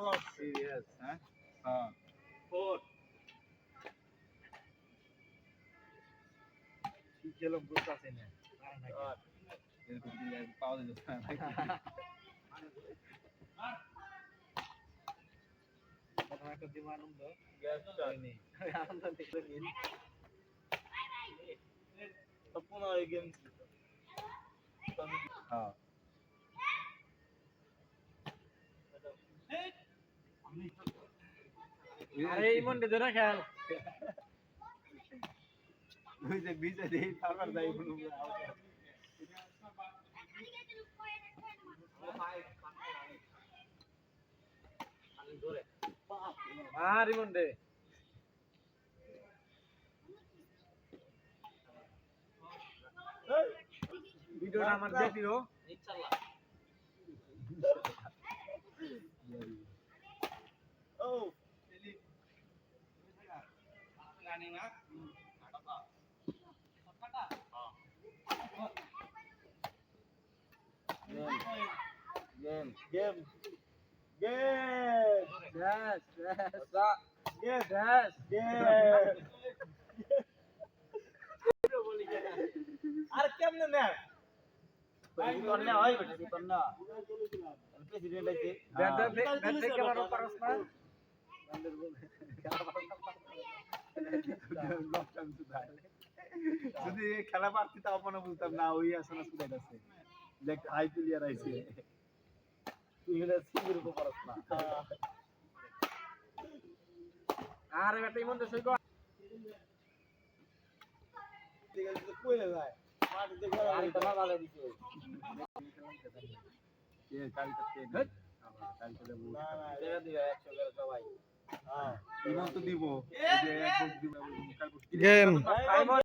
খেলা সিরিয়াস হ্যাঁ হ্যাঁ 4 কি খেলো বুঝতাছ না এরকম দিলে পাওয়া দিল প্রথম একটা দিন আনন্দ গ্যাসটা নেই আনন্দ দেখলে নিন তো পুনः গেম হ্যাঁ আরে ইমন দে না খেল ওই যে বিজে দেই তারপর যাই বলু আর ইমন দে ভিডিওটা আমার দেখিও ইনশাআল্লাহ ও রানিং না Game. Yes. আর কেমনে না ভাই করলে হয় বেটা কর না প্রেসিডেন্ট আছে ব্যাট থেকে মারো পারস না বান্দের বল যদি খেলা পারতি তাও মনে বলতাম না ওই আসলে সুদাইতাছে দেখ হাই প্লেয়ার আইছে তুই এটা সিঙ্গেল উপর পারস না আরে বেটা ইমন তো সই কর ঠিক আছে তো কইলে যায় মাটিতে গেল আর এটা না লাগে দিছে কে কালকে তে কালকে দেব না না এটা দিও 100 করে সবাই হ্যাঁ ইমন তো দিব এই যে এক বক্স দিব কাল গেম